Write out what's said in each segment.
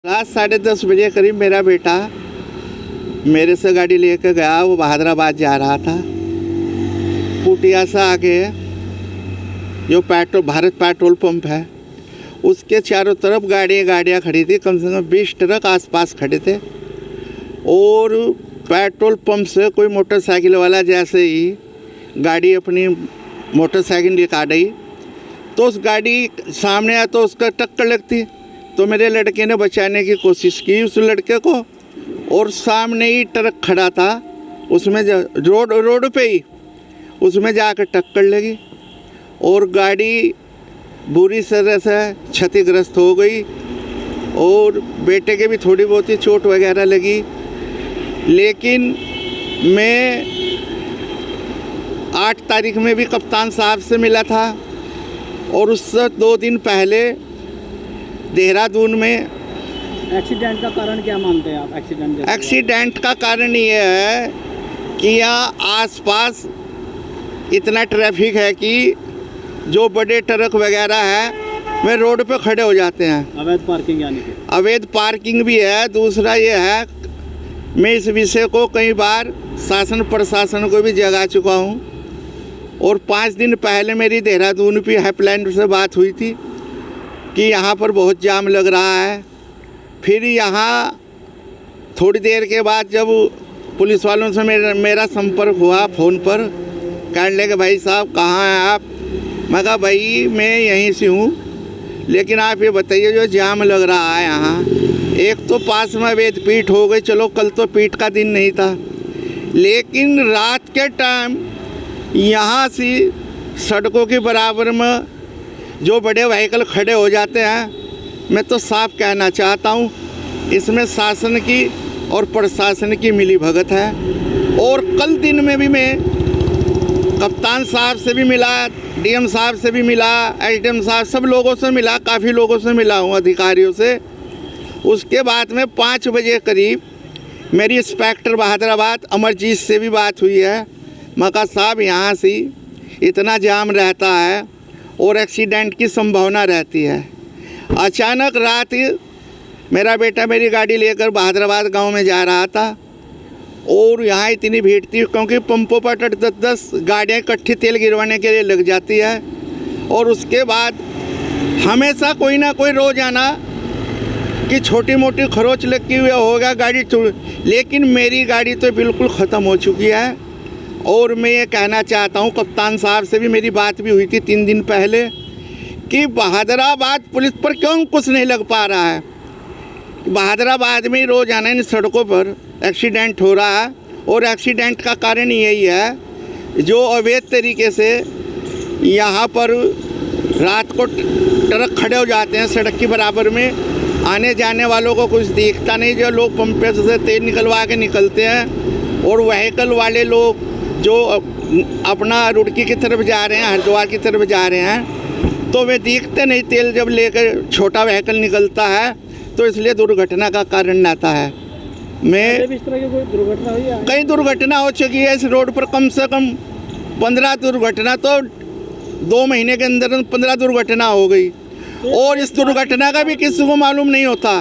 रात 10:30 बजे करीब मेरा बेटा मेरे से गाड़ी लेकर गया। वो बहादुराबाद जा रहा था। पुटिया से आगे जो भारत पेट्रोल पंप है उसके चारों तरफ गाड़ियाँ खड़ी थी। कम से कम 20 ट्रक आसपास खड़े थे। और पेट्रोल पंप से कोई मोटरसाइकिल वाला जैसे ही गाड़ी अपनी मोटरसाइकिल निकाल रही तो उस गाड़ी सामने आया तो उसका टक्कर लगती। तो मेरे लड़के ने बचाने की कोशिश की उस लड़के को, और सामने ही ट्रक खड़ा था उसमें रोड पे ही उसमें जाकर टक्कर लगी और गाड़ी बुरी तरह से क्षतिग्रस्त हो गई। और बेटे के भी थोड़ी बहुत ही चोट वगैरह लगी। लेकिन मैं 8 तारीख में भी कप्तान साहब से मिला था और उससे 2 दिन पहले देहरादून में। एक्सीडेंट का कारण क्या मानते हैं आप? एक्सीडेंट का कारण ये है कि यहाँ आसपास इतना ट्रैफिक है कि जो बड़े ट्रक वगैरह है वे रोड पे खड़े हो जाते हैं। अवैध पार्किंग यानी कि अवैध पार्किंग भी है। दूसरा ये है, मैं इस विषय को कई बार शासन प्रशासन को भी जगा चुका हूँ। और 5 दिन पहले मेरी देहरादून की हेल्पलाइन से बात हुई थी कि यहाँ पर बहुत जाम लग रहा है। फिर यहाँ थोड़ी देर के बाद जब पुलिस वालों से मेरा संपर्क हुआ फ़ोन पर, कहने लगे भाई साहब कहाँ हैं आप? मैं कहा भाई मैं यहीं से हूँ, लेकिन आप ये बताइए जो जाम लग रहा है यहाँ, एक तो पास में अवैध पीट हो गई, चलो कल तो पीट का दिन नहीं था, लेकिन रात के टाइम यहाँ से सड़कों के बराबर में जो बड़े व्हीकल खड़े हो जाते हैं। मैं तो साफ कहना चाहता हूँ इसमें शासन की और प्रशासन की मिलीभगत है। और कल दिन में भी मैं कप्तान साहब से भी मिला, डीएम साहब से भी मिला, एसडीएम साहब, सब लोगों से मिला, काफ़ी लोगों से मिला हूँ, अधिकारियों से। उसके बाद में 5 बजे करीब मेरी इंस्पेक्टर बहादुराबाद अमरजीत से भी बात हुई है। मैं कहा साहब यहाँ से इतना जाम रहता है और एक्सीडेंट की संभावना रहती है। अचानक रात मेरा बेटा मेरी गाड़ी लेकर बहादुराबाद गांव में जा रहा था और यहाँ इतनी भीड़ थी क्योंकि पंपों पर 10 गाड़ियाँ इकट्ठी तेल गिरवाने के लिए लग जाती है। और उसके बाद हमेशा कोई ना कोई रोज़ाना कि छोटी मोटी खरोच लगी हुई होगा गाड़ी, लेकिन मेरी गाड़ी तो बिल्कुल ख़त्म हो चुकी है। और मैं ये कहना चाहता हूँ, कप्तान साहब से भी मेरी बात भी हुई थी 3 दिन पहले, कि बहादुराबाद पुलिस पर क्यों कुछ नहीं लग पा रहा है। बहादुराबाद में रोज़ाना इन सड़कों पर एक्सीडेंट हो रहा है और एक्सीडेंट का कारण यही है जो अवैध तरीके से यहाँ पर रात को ट्रक खड़े हो जाते हैं सड़क के बराबर में। आने जाने वालों को कुछ दिखता नहीं, जो लोग पंप से तेल निकलवा के निकलते हैं। और व्हीकल वाले लोग जो अपना रुड़की की तरफ जा रहे हैं, हरिद्वार की तरफ जा रहे हैं, तो वे दिखते नहीं तेल जब लेकर छोटा व्हीकल निकलता है, तो इसलिए दुर्घटना का कारण आता है। मैं इस तरह की कोई दुर्घटना हुई है? कई दुर्घटना हो चुकी है इस रोड पर, कम से कम 15 दुर्घटना, तो 2 महीने के अंदर 15 दुर्घटना हो गई। और इस दुर्घटना का भी किसी को मालूम नहीं होता।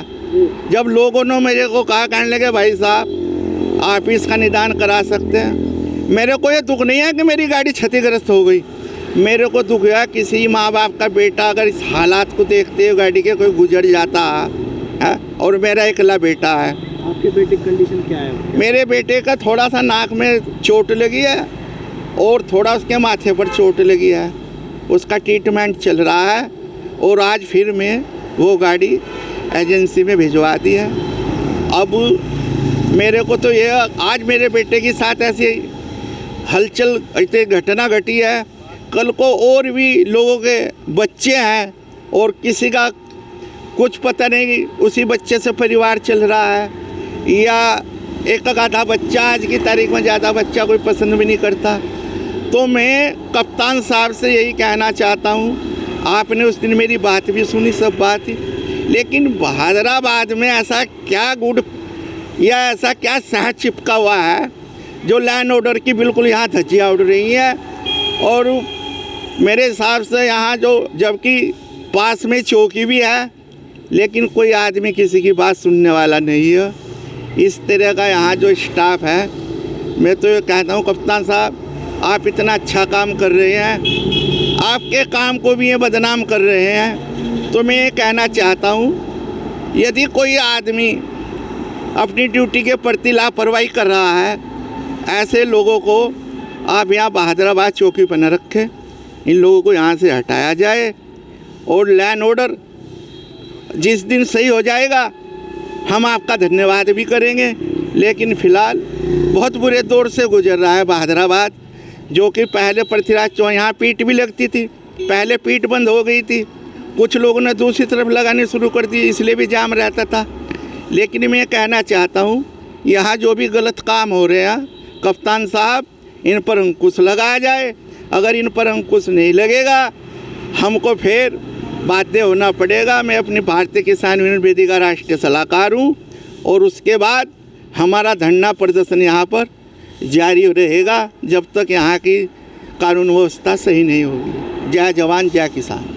जब लोगों ने मेरे को कहा, कहने लगे भाई साहब आप इसका निदान करा सकते हैं। मेरे को ये दुख नहीं है कि मेरी गाड़ी क्षतिग्रस्त हो गई, मेरे को दुख है किसी माँ बाप का बेटा अगर इस हालात को देखते हुए गाड़ी के कोई गुजर जाता है और मेरा अकेला बेटा है। आपके बेटे की कंडीशन क्या है? मेरे बेटे का थोड़ा सा नाक में चोट लगी है और थोड़ा उसके माथे पर चोट लगी है, उसका ट्रीटमेंट चल रहा है। और आज फिर मैं वो गाड़ी एजेंसी में भिजवा दी है। अब मेरे को तो ये आज मेरे बेटे के साथ ऐसी हलचल, ऐसी घटना घटी है, कल को और भी लोगों के बच्चे हैं और किसी का कुछ पता नहीं, उसी बच्चे से परिवार चल रहा है, या एक आधा बच्चा, आज की तारीख में ज़्यादा बच्चा कोई पसंद भी नहीं करता। तो मैं कप्तान साहब से यही कहना चाहता हूँ, आपने उस दिन मेरी बात भी सुनी, सब बात, लेकिन बहादुराबाद में ऐसा क्या गुड़ या ऐसा क्या शहद चिपका हुआ है जो लैंड ऑर्डर की बिल्कुल यहाँ धज्जियाँ उड़ रही हैं। और मेरे हिसाब से यहाँ जो, जबकि पास में चौकी भी है, लेकिन कोई आदमी किसी की बात सुनने वाला नहीं है। इस तरह का यहाँ जो स्टाफ है, मैं तो ये कहता हूँ कप्तान साहब, आप इतना अच्छा काम कर रहे हैं, आपके काम को भी ये बदनाम कर रहे हैं। तो मैं ये कहना चाहता हूँ, यदि कोई आदमी अपनी ड्यूटी के प्रति लापरवाही कर रहा है, ऐसे लोगों को आप यहाँ बहादुराबाद चौकी पर न रखें। इन लोगों को यहाँ से हटाया जाए और लैंड ऑर्डर जिस दिन सही हो जाएगा हम आपका धन्यवाद भी करेंगे। लेकिन फ़िलहाल बहुत बुरे दौर से गुजर रहा है बहादुराबाद, जो कि पहले पृथ्वीराज चौहान यहाँ पीट भी लगती थी, पहले पीट बंद हो गई थी, कुछ लोगों ने दूसरी तरफ लगाने शुरू कर दी, इसलिए भी जाम रहता था। लेकिन मैं कहना चाहता हूँ, यहाँ जो भी गलत काम हो रहे हैं कप्तान साहब, इन पर अंकुश लगाया जाए। अगर इन पर अंकुश नहीं लगेगा हमको फिर बाध्य होना पड़ेगा। मैं अपनी भारतीय किसान यूनियन वेदी का राष्ट्रीय सलाहकार हूँ और उसके बाद हमारा धरना प्रदर्शन यहाँ पर जारी रहेगा जब तक यहाँ की कानून व्यवस्था सही नहीं होगी। जय जवान जय किसान।